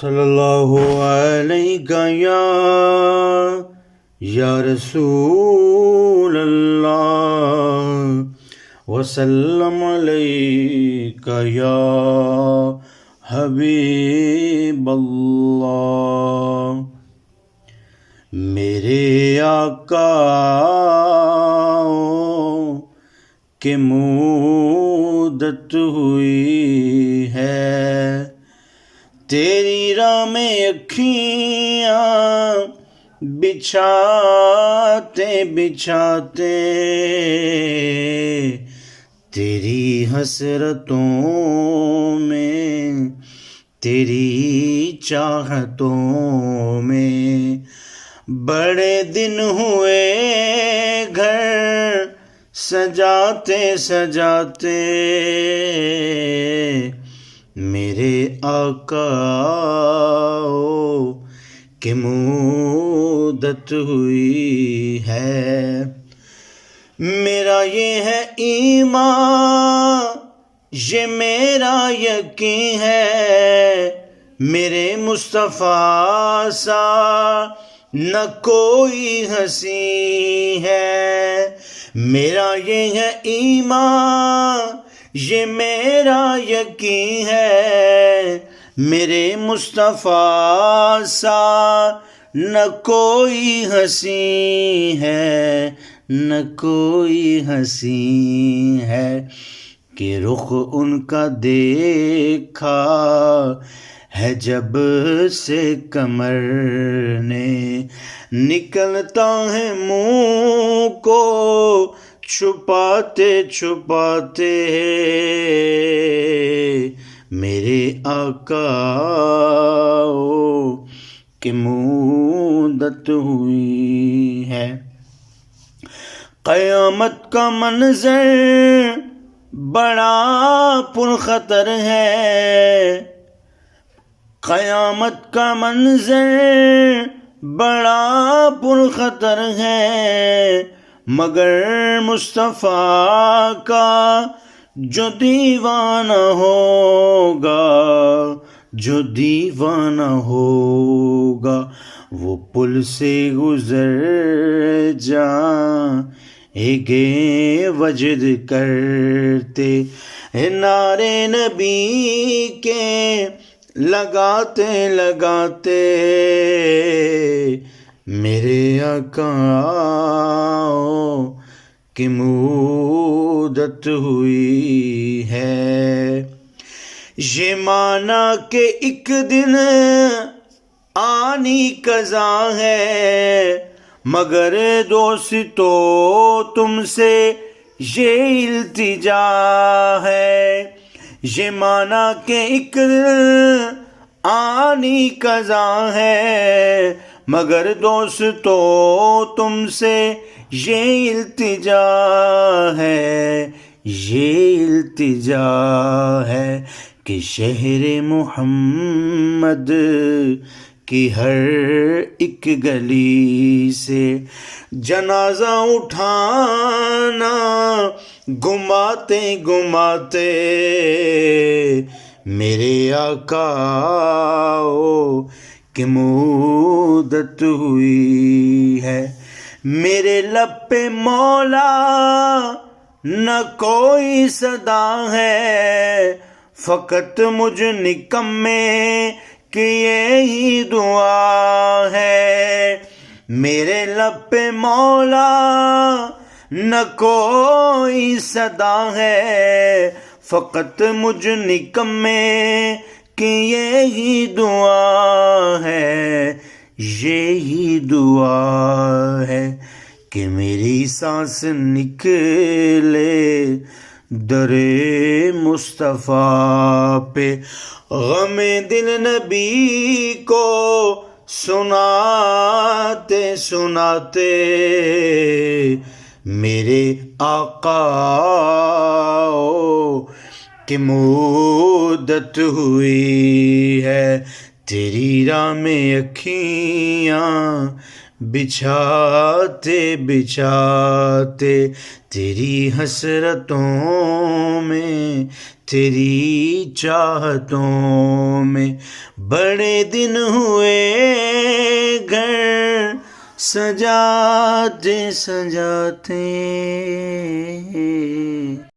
صلی اللہ علیہ یا رسول اللہ وسلم علیک یا حبیب اللہ۔ میرے آقا کہ مدت ہوئی ہے، تیری راہ میں اکھیاں بچھاتے بچھاتے، تیری حسرتوں میں تیری چاہتوں میں، بڑے دن ہوئے گھر سجاتے سجاتے، میرے آقا کہ مدت ہوئی ہے۔ میرا یہ ہے ایمان، یہ میرا یقین ہے، میرے مصطفیٰ سا نہ کوئی ہنسی ہے۔ میرا یہ ہے ایمان، یہ میرا یقین ہے، میرے مصطفیٰ سا نہ کوئی ہنسی ہے، نہ کوئی ہنسی ہے، کہ رخ ان کا دیکھا ہے جب سے قمر نے، نکلتا ہے منہ کو چھپاتے چھپاتے، میرے آقا کہ مدت ہوئی ہے۔ قیامت کا منظر بڑا پرخطر ہے، قیامت کا منظر بڑا پرخطر ہے، مگر مصطفیٰ کا جو دیوانہ ہوگا، جو دیوانہ ہوگا، وہ پل سے گزر جائیں گے وجد کرتے، نعرے نبی کے لگاتے لگاتے، میرے آقا کہ مدت ہوئی ہے۔ یہ مانا کہ ایک دن آنی قضا ہے، مگر دوستو تم سے یہ التجا ہے۔ یہ مانا کہ ایک دن آنی قضا ہے، مگر دوستو تم سے یہ التجا ہے، یہ التجا ہے، کہ شہر محمد کی ہر ایک گلی سے جنازہ اٹھانا گھماتے گھماتے، میرے آقا کہ مدت ہوئی ہے۔ میرے لب پہ مولا نہ کوئی صدا ہے، فقط مجھ نکمے کی یہی دعا ہے۔ میرے لب پہ مولا نہ کوئی صدا ہے، فقط مجھ نکمے کی یہی دعا ہے، یہی دعا ہے، کہ میری سانس نکلے در مصطفیٰ پہ، غم دل نبی کو سناتے سناتے، میرے آقا کہ مدت ہوئی ہے، تیری راہ میں اکھیاں بچھاتے بچھاتے، تیری حسرتوں میں تیری چاہتوں میں بڑے دن ہوئے، گھر سجاتے سجاتے